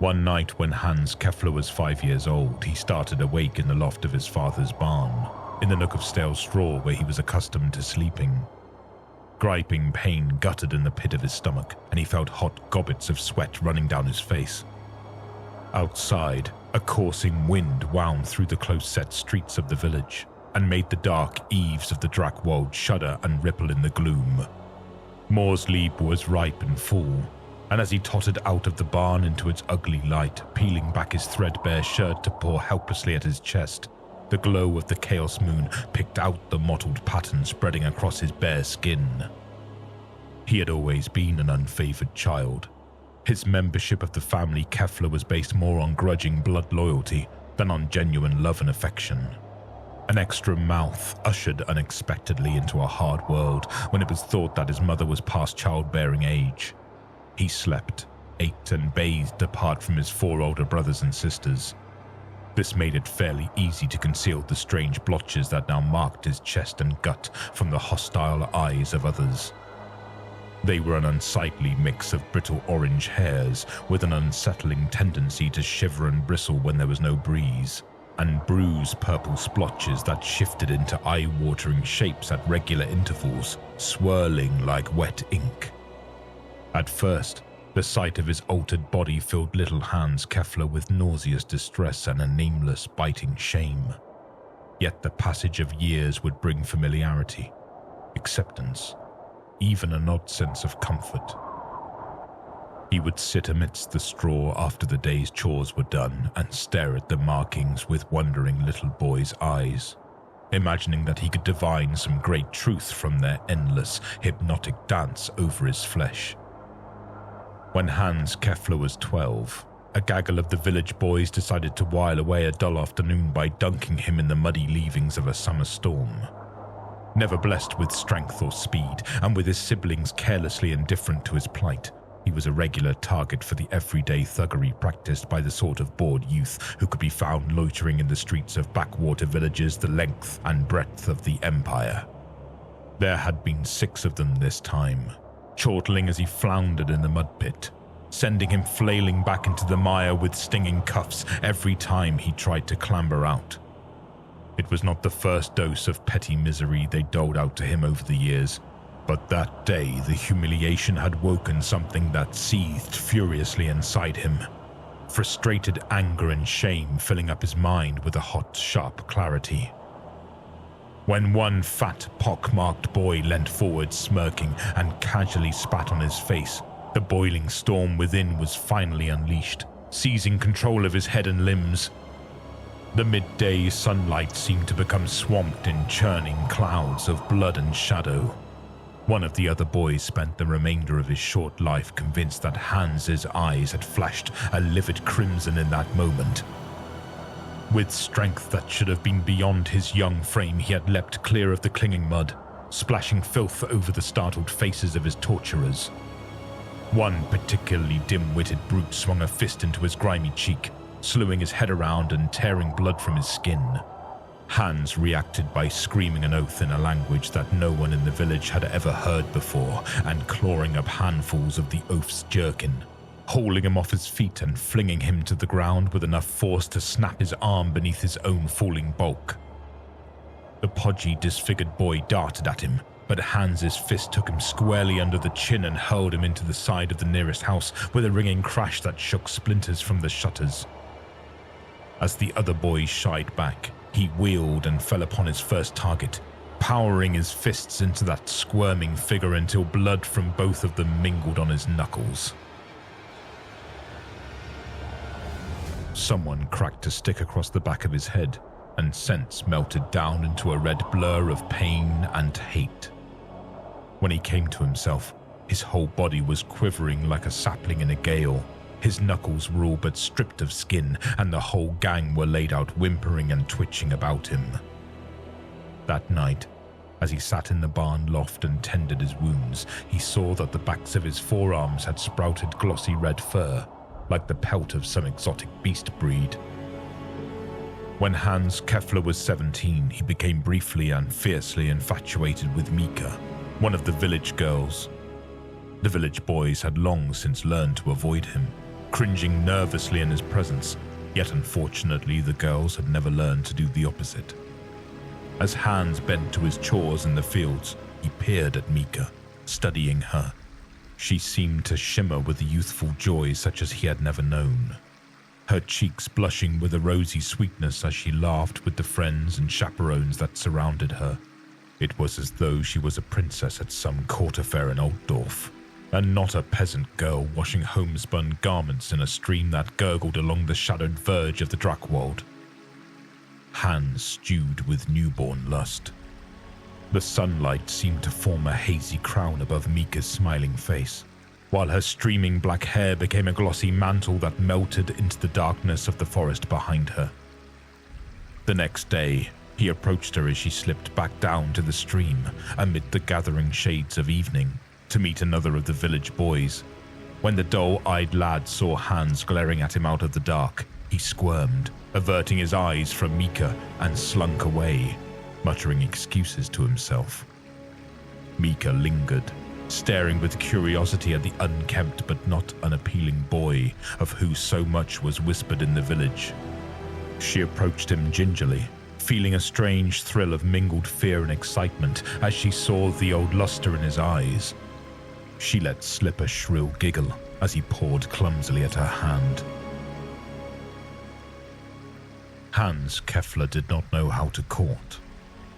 One night when Hans Keffler was 5 years old, he started awake in the loft of his father's barn, in the nook of stale straw where he was accustomed to sleeping. Griping pain guttered in the pit of his stomach, and he felt hot gobbets of sweat running down his face. Outside, a coursing wind wound through the close-set streets of the village, and made the dark eaves of the Drakwold shudder and ripple in the gloom. Moore's Leap was ripe and full, and as he tottered out of the barn into its ugly light, peeling back his threadbare shirt to paw helplessly at his chest, the glow of the Chaos Moon picked out the mottled pattern spreading across his bare skin. He had always been an unfavored child. His membership of the family Keffler was based more on grudging blood loyalty than on genuine love and affection. An extra mouth ushered unexpectedly into a hard world when it was thought that his mother was past childbearing age. He slept, ate, and bathed apart from his 4 older brothers and sisters. This made it fairly easy to conceal the strange blotches that now marked his chest and gut from the hostile eyes of others. They were an unsightly mix of brittle orange hairs with an unsettling tendency to shiver and bristle when there was no breeze, and bruised purple splotches that shifted into eye-watering shapes at regular intervals, swirling like wet ink. At first, the sight of his altered body filled little Hans Keffler with nauseous distress and a nameless, biting shame. Yet the passage of years would bring familiarity, acceptance, even an odd sense of comfort. He would sit amidst the straw after the day's chores were done and stare at the markings with wondering little boy's eyes, imagining that he could divine some great truth from their endless, hypnotic dance over his flesh. When Hans Keffler was 12, a gaggle of the village boys decided to while away a dull afternoon by dunking him in the muddy leavings of a summer storm. Never blessed with strength or speed, and with his siblings carelessly indifferent to his plight, he was a regular target for the everyday thuggery practiced by the sort of bored youth who could be found loitering in the streets of backwater villages the length and breadth of the Empire. There had been 6 of them this time, chortling as he floundered in the mud pit, sending him flailing back into the mire with stinging cuffs every time he tried to clamber out. It was not the first dose of petty misery they doled out to him over the years, but that day the humiliation had woken something that seethed furiously inside him, frustrated anger and shame filling up his mind with a hot, sharp clarity. When one fat, pock-marked boy leant forward smirking and casually spat on his face, the boiling storm within was finally unleashed, seizing control of his head and limbs. The midday sunlight seemed to become swamped in churning clouds of blood and shadow. One of the other boys spent the remainder of his short life convinced that Hans's eyes had flashed a livid crimson in that moment. With strength that should have been beyond his young frame, he had leapt clear of the clinging mud, splashing filth over the startled faces of his torturers. One particularly dim-witted brute swung a fist into his grimy cheek, slewing his head around and tearing blood from his skin. Hans reacted by screaming an oath in a language that no one in the village had ever heard before and clawing up handfuls of the oaf's jerkin, hauling him off his feet and flinging him to the ground with enough force to snap his arm beneath his own falling bulk. The podgy, disfigured boy darted at him, but Hans's fist took him squarely under the chin and hurled him into the side of the nearest house with a ringing crash that shook splinters from the shutters. As the other boys shied back, he wheeled and fell upon his first target, powering his fists into that squirming figure until blood from both of them mingled on his knuckles. Someone cracked a stick across the back of his head, and sense melted down into a red blur of pain and hate. When he came to himself, his whole body was quivering like a sapling in a gale. His knuckles were all but stripped of skin, and the whole gang were laid out whimpering and twitching about him. That night, as he sat in the barn loft and tended his wounds, he saw that the backs of his forearms had sprouted glossy red fur, like the pelt of some exotic beast breed. When Hans Keffler was 17, he became briefly and fiercely infatuated with Mika, one of the village girls. The village boys had long since learned to avoid him, cringing nervously in his presence, yet unfortunately the girls had never learned to do the opposite. As Hans bent to his chores in the fields, he peered at Mika, studying her. She seemed to shimmer with a youthful joy such as he had never known, her cheeks blushing with a rosy sweetness as she laughed with the friends and chaperones that surrounded her. It was as though she was a princess at some court affair in Altdorf, and not a peasant girl washing homespun garments in a stream that gurgled along the shadowed verge of the Drackwald. Hans stewed with newborn lust. The sunlight seemed to form a hazy crown above Mika's smiling face, while her streaming black hair became a glossy mantle that melted into the darkness of the forest behind her. The next day, he approached her as she slipped back down to the stream amid the gathering shades of evening to meet another of the village boys. When the dull-eyed lad saw Hans glaring at him out of the dark, he squirmed, averting his eyes from Mika, and slunk away, muttering excuses to himself. Mika lingered, staring with curiosity at the unkempt but not unappealing boy of who so much was whispered in the village. She approached him gingerly, feeling a strange thrill of mingled fear and excitement as she saw the old luster in his eyes. She let slip a shrill giggle as he pawed clumsily at her hand. Hans Keffler did not know how to court.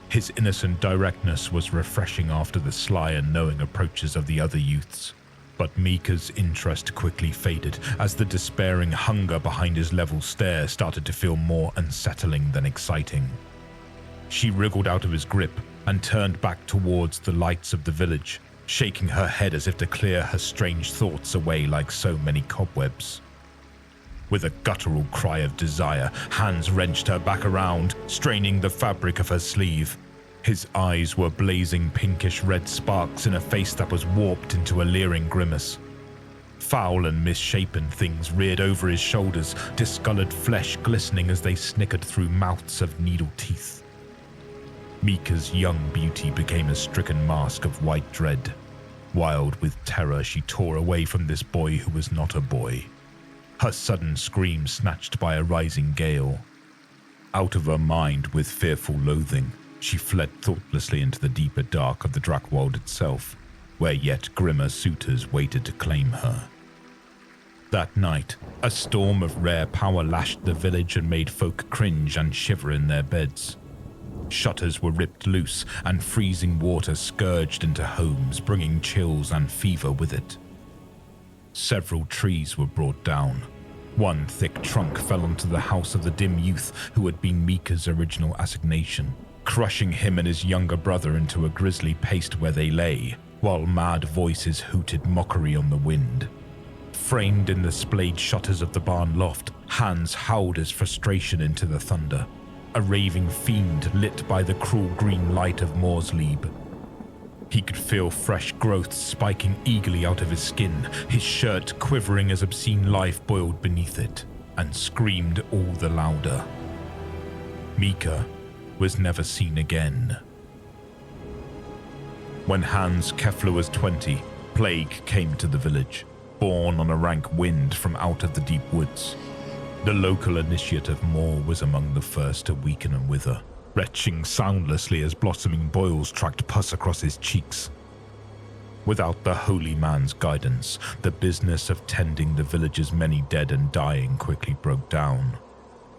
His innocent directness was refreshing after the sly and knowing approaches of the other youths, but Mika's interest quickly faded as the despairing hunger behind his level stare started to feel more unsettling than exciting. She wriggled out of his grip and turned back towards the lights of the village, shaking her head as if to clear her strange thoughts away like so many cobwebs. With a guttural cry of desire, Hans wrenched her back around, straining the fabric of her sleeve. His eyes were blazing pinkish-red sparks in a face that was warped into a leering grimace. Foul and misshapen things reared over his shoulders, discolored flesh glistening as they snickered through mouths of needle teeth. Mika's young beauty became a stricken mask of white dread. Wild with terror, she tore away from this boy who was not a boy. Her sudden scream snatched by a rising gale. Out of her mind with fearful loathing, she fled thoughtlessly into the deeper dark of the Drackwald itself, where yet grimmer suitors waited to claim her. That night, a storm of rare power lashed the village and made folk cringe and shiver in their beds. Shutters were ripped loose, and freezing water scourged into homes, bringing chills and fever with it. Several trees were brought down. One thick trunk fell onto the house of the dim youth who had been Mika's original assignation, crushing him and his younger brother into a grisly paste where they lay, while mad voices hooted mockery on the wind. Framed in the splayed shutters of the barn loft, Hans howled his frustration into the thunder, a raving fiend lit by the cruel green light of Morslieb. He could feel fresh growths spiking eagerly out of his skin, his shirt quivering as obscene life boiled beneath it, and screamed all the louder. Mika was never seen again. When Hans Keffler was 20, plague came to the village, borne on a rank wind from out of the deep woods. The local initiate of Moor was among the first to weaken and wither, retching soundlessly as blossoming boils tracked pus across his cheeks. Without the holy man's guidance, the business of tending the village's many dead and dying quickly broke down.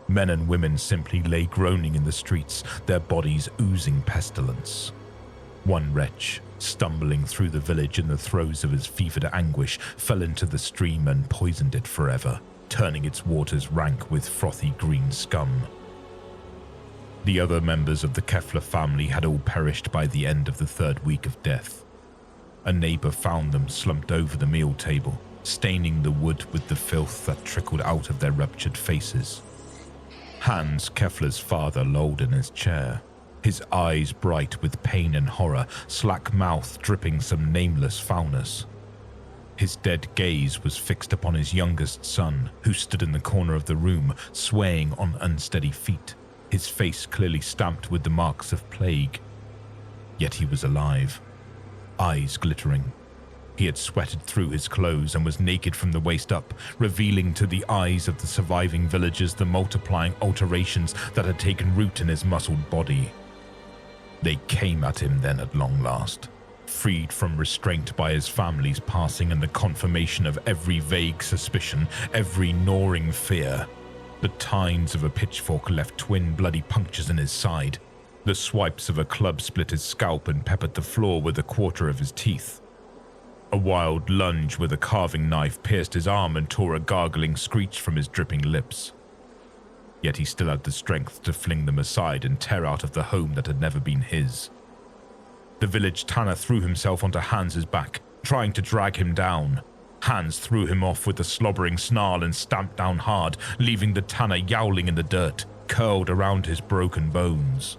Men and women simply lay groaning in the streets, their bodies oozing pestilence. One wretch, stumbling through the village in the throes of his fevered anguish, fell into the stream and poisoned it forever, turning its waters rank with frothy green scum. The other members of the Keffler family had all perished by the end of the third week of death. A neighbor found them slumped over the meal table, staining the wood with the filth that trickled out of their ruptured faces. Hans Keffler's father lolled in his chair, his eyes bright with pain and horror, slack mouth dripping some nameless foulness. His dead gaze was fixed upon his youngest son, who stood in the corner of the room, swaying on unsteady feet, his face clearly stamped with the marks of plague. Yet he was alive, eyes glittering, He had sweated through his clothes and was naked from the waist up, revealing to the eyes of the surviving villagers the multiplying alterations that had taken root in his muscled body. They came at him then at long last, freed from restraint by his family's passing and the confirmation of every vague suspicion, every gnawing fear. The tines of a pitchfork left twin bloody punctures in his side. The swipes of a club split his scalp and peppered the floor with a quarter of his teeth. A wild lunge with a carving knife pierced his arm and tore a gargling screech from his dripping lips. Yet he still had the strength to fling them aside and tear out of the home that had never been his. The village tanner threw himself onto Hans's back, trying to drag him down. Hans threw him off with a slobbering snarl and stamped down hard, leaving the tanner yowling in the dirt, curled around his broken bones.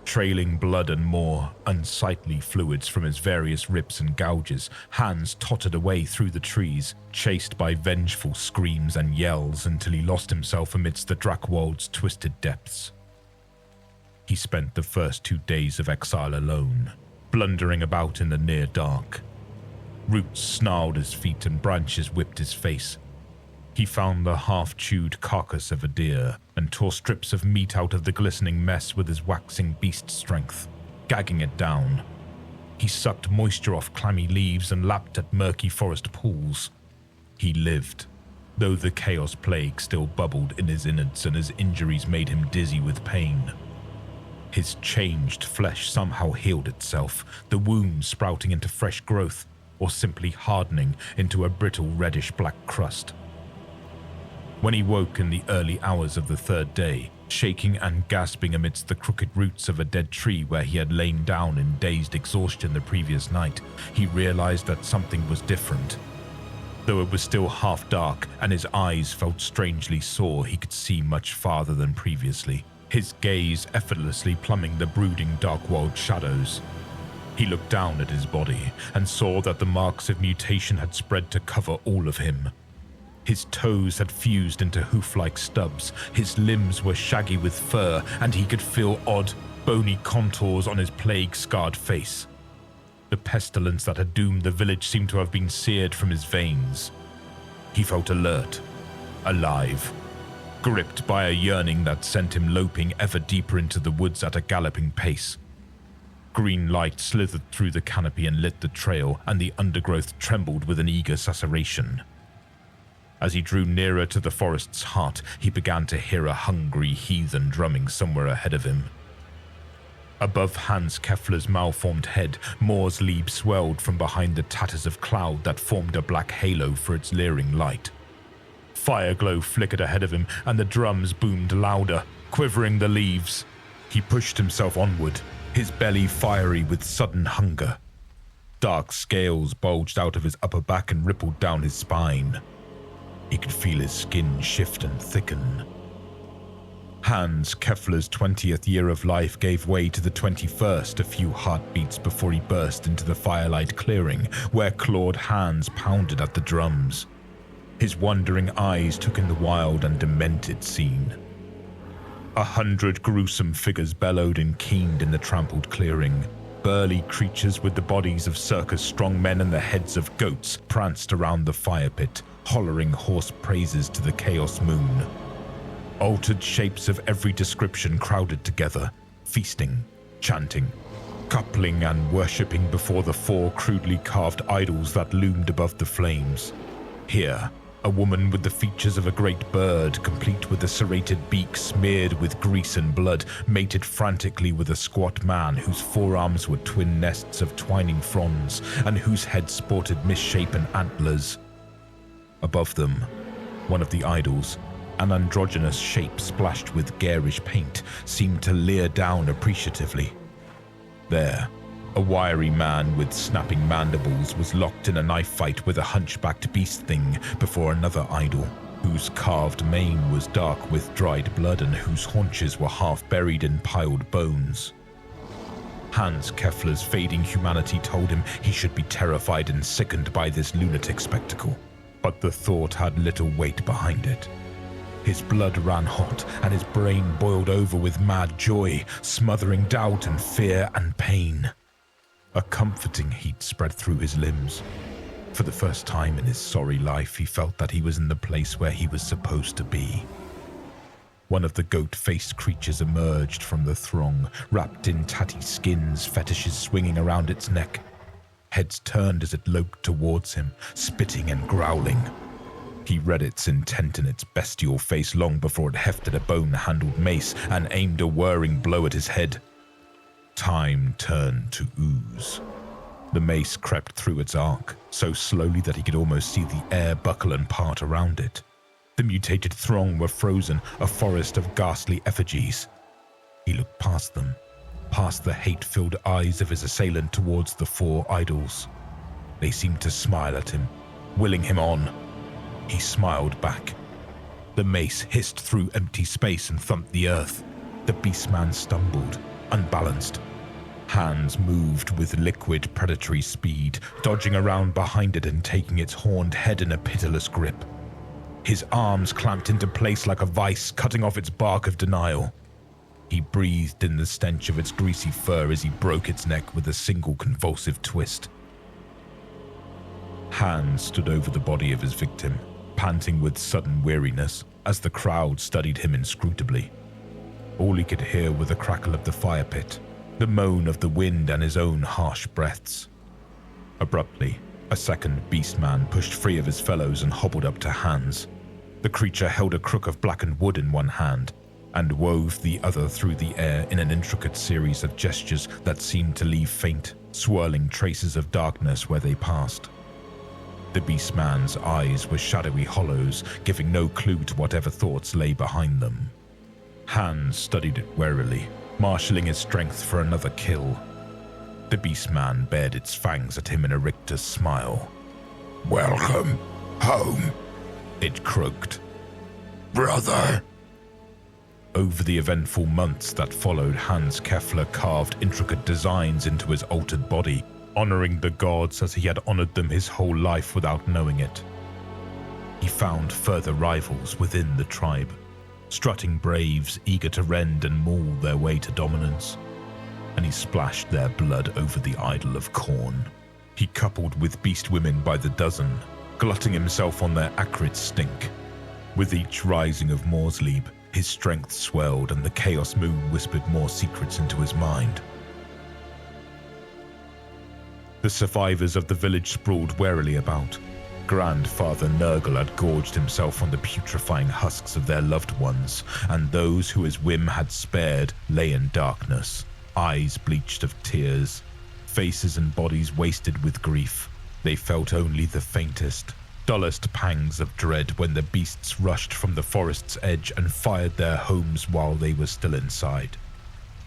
Trailing blood and more unsightly fluids from his various rips and gouges, Hans tottered away through the trees, chased by vengeful screams and yells until he lost himself amidst the Drakwold's twisted depths. He spent the first 2 days of exile alone, blundering about in the near dark. Roots snarled his feet and branches whipped his face. He found the half-chewed carcass of a deer and tore strips of meat out of the glistening mess with his waxing beast strength, gagging it down. He sucked moisture off clammy leaves and lapped at murky forest pools. He lived, though the chaos plague still bubbled in his innards and his injuries made him dizzy with pain. His changed flesh somehow healed itself, the wounds sprouting into fresh growth or simply hardening into a brittle reddish-black crust. When he woke in the early hours of the 3rd day, shaking and gasping amidst the crooked roots of a dead tree where he had lain down in dazed exhaustion the previous night, he realized that something was different. Though it was still half dark and his eyes felt strangely sore, he could see much farther than previously, his gaze effortlessly plumbing the brooding Darkwold shadows. He looked down at his body and saw that the marks of mutation had spread to cover all of him. His toes had fused into hoof-like stubs, his limbs were shaggy with fur, and he could feel odd, bony contours on his plague-scarred face. The pestilence that had doomed the village seemed to have been seared from his veins. He felt alert, alive, gripped by a yearning that sent him loping ever deeper into the woods at a galloping pace. Green light slithered through the canopy and lit the trail, and the undergrowth trembled with an eager susurration. As he drew nearer to the forest's heart, he began to hear a hungry heathen drumming somewhere ahead of him. Above Hans Keffler's malformed head, Moor's Lieb swelled from behind the tatters of cloud that formed a black halo for its leering light. Fireglow flickered ahead of him, and the drums boomed louder, quivering the leaves. He pushed himself onward, his belly fiery with sudden hunger. Dark scales bulged out of his upper back and rippled down his spine. He could feel his skin shift and thicken. Hans Keffler's 20th year of life gave way to the 21st a few heartbeats before he burst into the firelight clearing, where clawed hands pounded at the drums. His wandering eyes took in the wild and demented scene. 100 gruesome figures bellowed and keened in the trampled clearing. Burly creatures with the bodies of circus strongmen and the heads of goats pranced around the fire pit, hollering hoarse praises to the chaos moon. Altered shapes of every description crowded together, feasting, chanting, coupling and worshipping before the 4 crudely carved idols that loomed above the flames. Here, a woman with the features of a great bird, complete with a serrated beak smeared with grease and blood, mated frantically with a squat man whose forearms were twin nests of twining fronds and whose head sported misshapen antlers. Above them, one of the idols, an androgynous shape splashed with garish paint, seemed to leer down appreciatively. There, a wiry man with snapping mandibles was locked in a knife fight with a hunchbacked beast thing before another idol, whose carved mane was dark with dried blood and whose haunches were half buried in piled bones. Hans Keffler's fading humanity told him he should be terrified and sickened by this lunatic spectacle, but the thought had little weight behind it. His blood ran hot, and his brain boiled over with mad joy, smothering doubt and fear and pain. A comforting heat spread through his limbs. For the first time in his sorry life, he felt that he was in the place where he was supposed to be. One of the goat-faced creatures emerged from the throng, wrapped in tatty skins, fetishes swinging around its neck. Heads turned as it loped towards him, spitting and growling. He read its intent in its bestial face long before it hefted a bone-handled mace and aimed a whirring blow at his head. Time turned to ooze. The mace crept through its arc, so slowly that he could almost see the air buckle and part around it. The mutated throng were frozen, a forest of ghastly effigies. He looked past them, past the hate-filled eyes of his assailant towards the four idols. They seemed to smile at him, willing him on. He smiled back. The mace hissed through empty space and thumped the earth. The beastman stumbled, unbalanced. Hands moved with liquid predatory speed, dodging around behind it and taking its horned head in a pitiless grip. His arms clamped into place like a vice, cutting off its bark of denial. He breathed in the stench of its greasy fur as he broke its neck with a single convulsive twist. Hans stood over the body of his victim, panting with sudden weariness as the crowd studied him inscrutably. All he could hear were the crackle of the fire pit, the moan of the wind and his own harsh breaths. Abruptly, a second beastman pushed free of his fellows and hobbled up to Hans. The creature held a crook of blackened wood in one hand and wove the other through the air in an intricate series of gestures that seemed to leave faint, swirling traces of darkness where they passed. The beastman's eyes were shadowy hollows, giving no clue to whatever thoughts lay behind them. Hans studied it warily, marshalling his strength for another kill. The beastman bared its fangs at him in a rictus smile. "Welcome home," it croaked. "Brother." Over the eventful months that followed, Hans Keffler carved intricate designs into his altered body, honoring the gods as he had honored them his whole life without knowing it. He found further rivals within the tribe, strutting braves eager to rend and maul their way to dominance, and he splashed their blood over the idol of corn. He coupled with beast women by the dozen, glutting himself on their acrid stink. With each rising of Morsleib, his strength swelled and the chaos moon whispered more secrets into his mind. The survivors of the village sprawled warily about. Grandfather Nurgle had gorged himself on the putrefying husks of their loved ones, and those who his whim had spared lay in darkness, eyes bleached of tears, faces and bodies wasted with grief. They felt only the faintest, dullest pangs of dread when the beasts rushed from the forest's edge and fired their homes while they were still inside.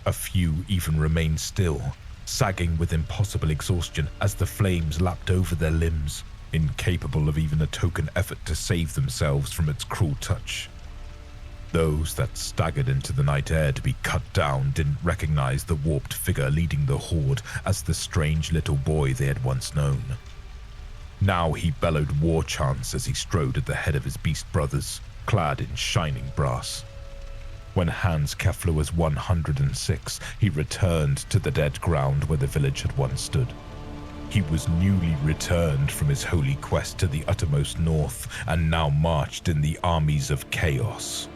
A few even remained still, sagging with impossible exhaustion as the flames lapped over their limbs, incapable of even a token effort to save themselves from its cruel touch. Those that staggered into the night air to be cut down didn't recognize the warped figure leading the horde as the strange little boy they had once known. Now he bellowed war chants as he strode at the head of his beast brothers, clad in shining brass. When Hans Keffler was 106, he returned to the dead ground where the village had once stood. He was newly returned from his holy quest to the uttermost north and now marched in the armies of chaos.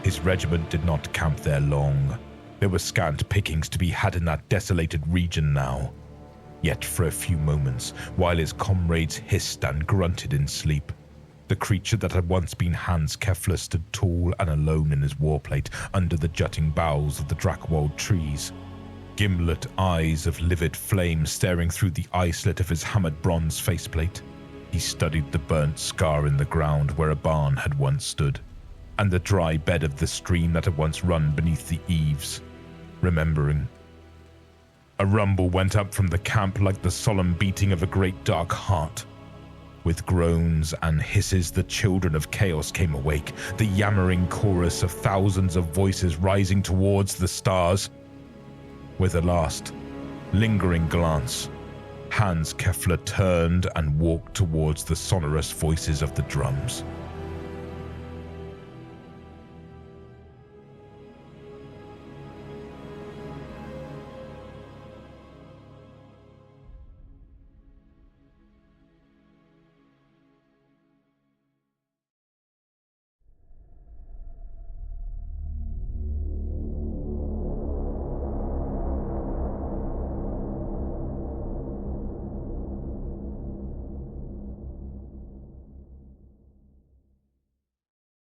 His regiment did not camp there long. There were scant pickings to be had in that desolated region now. Yet for a few moments, while his comrades hissed and grunted in sleep, the creature that had once been Hans Keffler stood tall and alone in his warplate under the jutting boughs of the Drakwold trees, gimlet eyes of livid flame staring through the eye slit of his hammered bronze faceplate. He studied the burnt scar in the ground where a barn had once stood, and the dry bed of the stream that had once run beneath the eaves, remembering. A rumble went up from the camp like the solemn beating of a great dark heart. With groans and hisses, the children of chaos came awake, the yammering chorus of thousands of voices rising towards the stars. With a last, lingering glance, Hans Keffler turned and walked towards the sonorous voices of the drums.